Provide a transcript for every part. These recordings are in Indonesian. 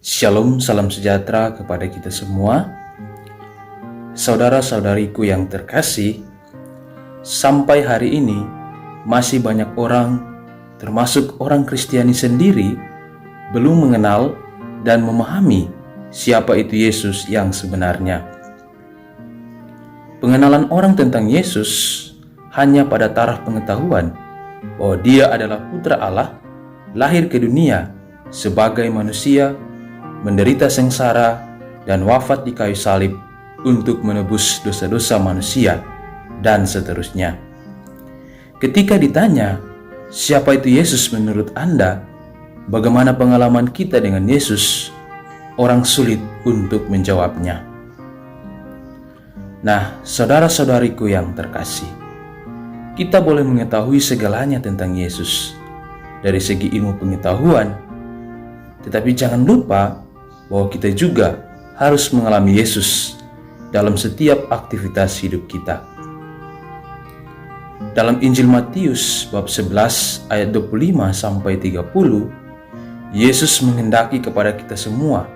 Shalom, salam sejahtera kepada kita semua. Saudara-saudariku yang terkasih, sampai hari ini masih banyak orang, termasuk orang Kristiani sendiri, belum mengenal dan memahami siapa itu Yesus yang sebenarnya. Pengenalan orang tentang Yesus hanya pada taraf pengetahuan bahwa Dia adalah Putra Allah, lahir ke dunia sebagai manusia, menderita sengsara dan wafat di kayu salib untuk menebus dosa-dosa manusia, dan seterusnya. Ketika ditanya, siapa itu Yesus menurut Anda? Bagaimana pengalaman kita dengan Yesus? Orang sulit untuk menjawabnya. Nah, saudara-saudariku yang terkasih, kita boleh mengetahui segalanya tentang Yesus dari segi ilmu pengetahuan, tetapi jangan lupa bahwa kita juga harus mengalami Yesus dalam setiap aktivitas hidup kita. Dalam Injil Matius bab 11 ayat 25-30, Yesus menghendaki kepada kita semua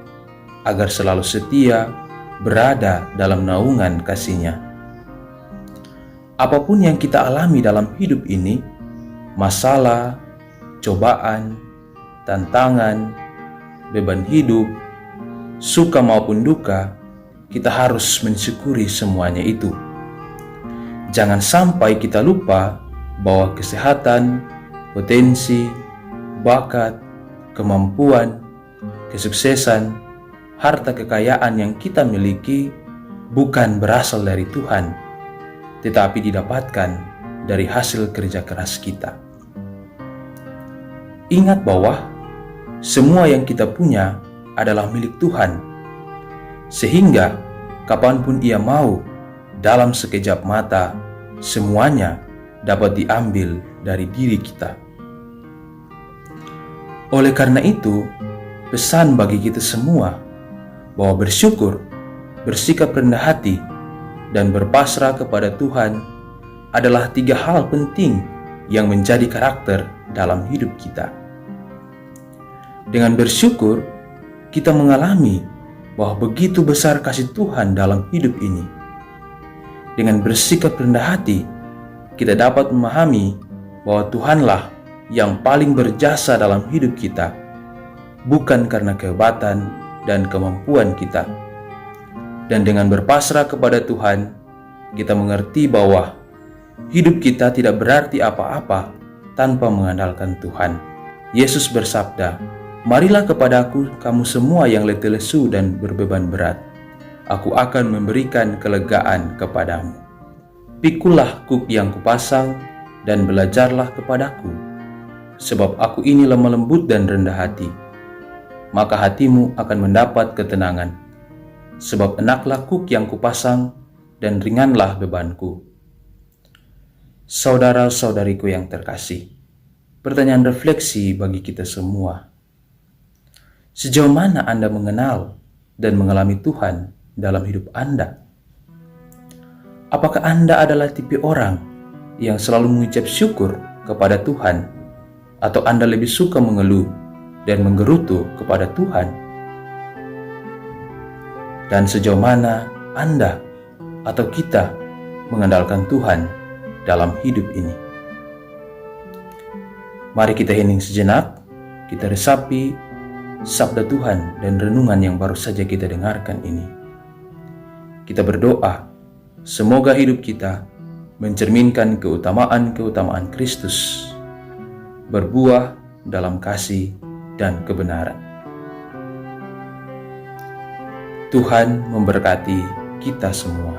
agar selalu setia berada dalam naungan kasih-Nya. Apapun yang kita alami dalam hidup ini, masalah, cobaan, tantangan, beban hidup, suka maupun duka, kita harus mensyukuri semuanya itu. Jangan sampai kita lupa bahwa kesehatan, potensi, bakat, kemampuan, kesuksesan, harta kekayaan yang kita miliki bukan berasal dari Tuhan, tetapi didapatkan dari hasil kerja keras kita. Ingat bahwa semua yang kita punya adalah milik Tuhan, sehingga kapanpun Ia mau, dalam sekejap mata, semuanya dapat diambil dari diri kita. Oleh karena itu, pesan bagi kita semua bahwa bersyukur, bersikap rendah hati, dan berpasrah kepada Tuhan adalah 3 hal penting yang menjadi karakter dalam hidup kita. Dengan bersyukur, kita mengalami bahwa begitu besar kasih Tuhan dalam hidup ini. Dengan bersikap rendah hati, kita dapat memahami bahwa Tuhanlah yang paling berjasa dalam hidup kita, bukan karena kehebatan dan kemampuan kita. Dan dengan berpasrah kepada Tuhan, kita mengerti bahwa hidup kita tidak berarti apa-apa tanpa mengandalkan Tuhan. Yesus bersabda, "Marilah kepadaku kamu semua yang letih lesu dan berbeban berat. Aku akan memberikan kelegaan kepadamu. Pikulah kuk yang kupasang dan belajarlah kepadaku, sebab aku ini lemah lembut dan rendah hati. Maka hatimu akan mendapat ketenangan, sebab enaklah kuk yang kupasang dan ringanlah bebanku." Saudara-saudariku yang terkasih, pertanyaan refleksi bagi kita semua. Sejauh mana Anda mengenal dan mengalami Tuhan dalam hidup Anda? Apakah Anda adalah tipe orang yang selalu mengucap syukur kepada Tuhan, atau Anda lebih suka mengeluh dan menggerutu kepada Tuhan? Dan sejauh mana Anda atau kita mengandalkan Tuhan dalam hidup ini? Mari kita hening sejenak, kita resapi sabda Tuhan dan renungan yang baru saja kita dengarkan ini. Kita berdoa, semoga hidup kita mencerminkan keutamaan-keutamaan Kristus, berbuah dalam kasih dan kebenaran. Tuhan memberkati kita semua.